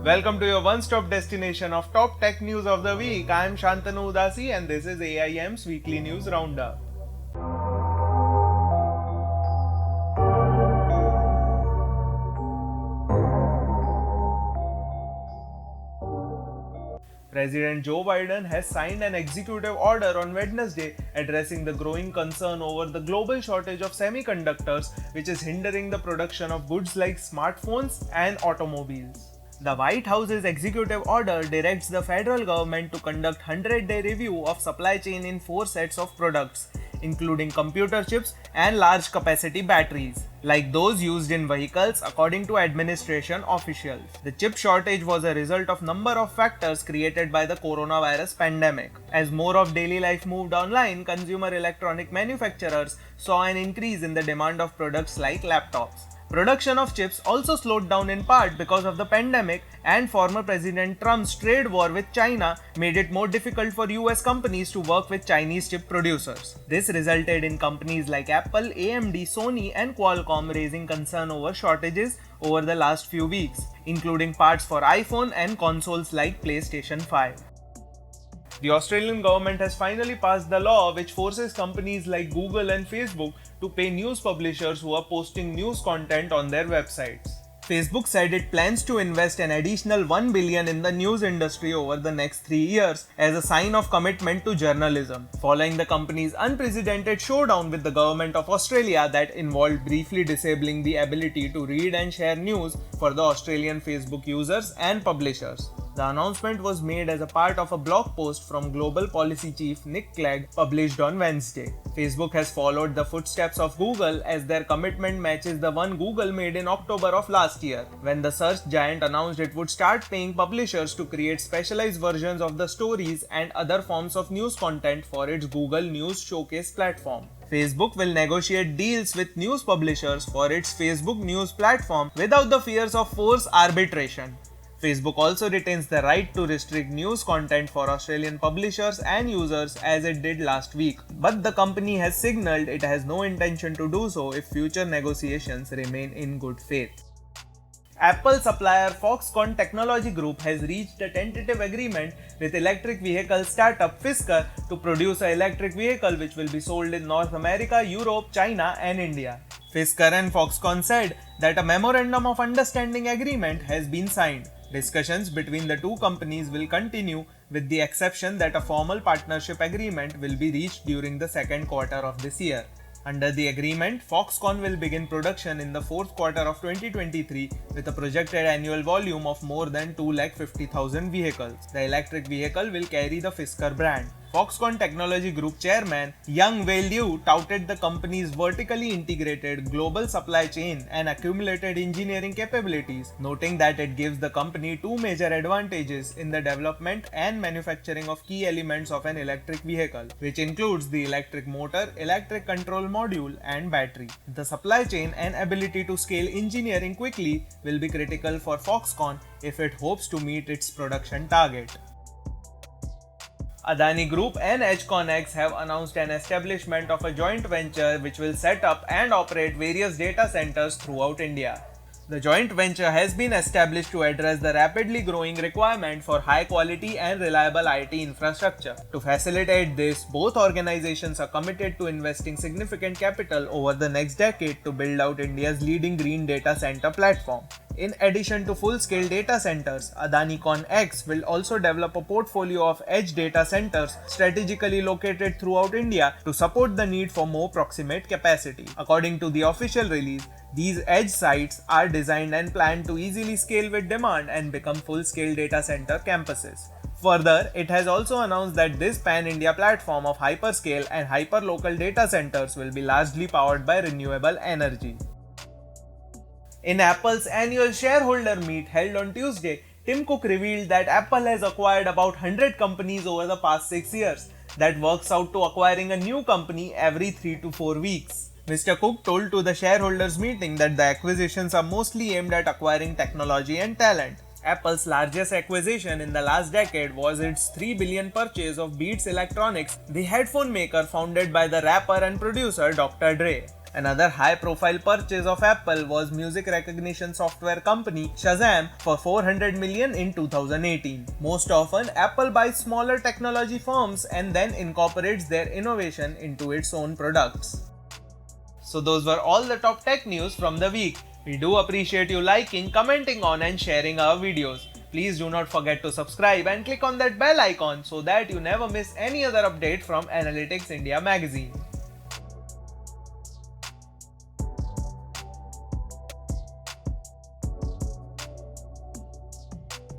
Welcome to your one-stop destination of top tech news of the week. I am Shantanu Udasi and this is AIM's weekly news roundup. President Joe Biden has signed an executive order on Wednesday addressing the growing concern over the global shortage of semiconductors, which is hindering the production of goods like smartphones and automobiles. The White House's executive order directs the federal government to conduct 100-day review of supply chain in 4 sets of products, including computer chips and large capacity batteries, like those used in vehicles, according to administration officials. The chip shortage was a result of number of factors created by the coronavirus pandemic. As more of daily life moved online, consumer electronic manufacturers saw an increase in the demand of products like laptops. Production of chips also slowed down in part because of the pandemic, and former President Trump's trade war with China made it more difficult for US companies to work with Chinese chip producers. This resulted in companies like Apple, AMD, Sony, and Qualcomm raising concern over shortages over the last few weeks, including parts for iPhone and consoles like PlayStation 5. The Australian government has finally passed the law which forces companies like Google and Facebook to pay news publishers who are posting news content on their websites. Facebook said it plans to invest an additional $1 billion in the news industry over the next 3 years as a sign of commitment to journalism, following the company's unprecedented showdown with the government of Australia that involved briefly disabling the ability to read and share news for the Australian Facebook users and publishers. The announcement was made as a part of a blog post from Global Policy Chief Nick Clegg published on Wednesday. Facebook has followed the footsteps of Google as their commitment matches the one Google made in October of last year, when the search giant announced it would start paying publishers to create specialized versions of the stories and other forms of news content for its Google News Showcase platform. Facebook will negotiate deals with news publishers for its Facebook News platform without the fears of forced arbitration. Facebook also retains the right to restrict news content for Australian publishers and users as it did last week, but the company has signaled it has no intention to do so if future negotiations remain in good faith. Apple supplier Foxconn Technology Group has reached a tentative agreement with electric vehicle startup Fisker to produce an electric vehicle which will be sold in North America, Europe, China and India. Fisker and Foxconn said that a memorandum of understanding agreement has been signed. Discussions between the two companies will continue, with the exception that a formal partnership agreement will be reached during the second quarter of this year. Under the agreement, Foxconn will begin production in the fourth quarter of 2023 with a projected annual volume of more than 250,000 vehicles. The electric vehicle will carry the Fisker brand. Foxconn Technology Group chairman Young Wei Liu touted the company's vertically integrated global supply chain and accumulated engineering capabilities, noting that it gives the company two major advantages in the development and manufacturing of key elements of an electric vehicle, which includes the electric motor, electric control module, and battery. The supply chain and ability to scale engineering quickly will be critical for Foxconn if it hopes to meet its production target. Adani Group and EdgeConneX have announced an establishment of a joint venture which will set up and operate various data centers throughout India. The joint venture has been established to address the rapidly growing requirement for high quality and reliable IT infrastructure. To facilitate this, both organizations are committed to investing significant capital over the next decade to build out India's leading green data center platform. In addition to full-scale data centers, Adani ConX will also develop a portfolio of edge data centers strategically located throughout India to support the need for more proximate capacity. According to the official release, these edge sites are designed and planned to easily scale with demand and become full-scale data center campuses. Further, it has also announced that this pan-India platform of hyperscale and hyperlocal data centers will be largely powered by renewable energy. In Apple's annual shareholder meet held on Tuesday, Tim Cook revealed that Apple has acquired about 100 companies over the past 6 years. That works out to acquiring a new company every 3 to 4 weeks. Mr. Cook told to the shareholders meeting that the acquisitions are mostly aimed at acquiring technology and talent. Apple's largest acquisition in the last decade was its $3 billion purchase of Beats Electronics, the headphone maker founded by the rapper and producer Dr. Dre. Another high-profile purchase of Apple was music recognition software company Shazam for $400 million in 2018. Most often, Apple buys smaller technology firms and then incorporates their innovation into its own products. So those were all the top tech news from the week. We do appreciate you liking, commenting on and sharing our videos. Please do not forget to subscribe and click on that bell icon so that you never miss any other update from Analytics India magazine.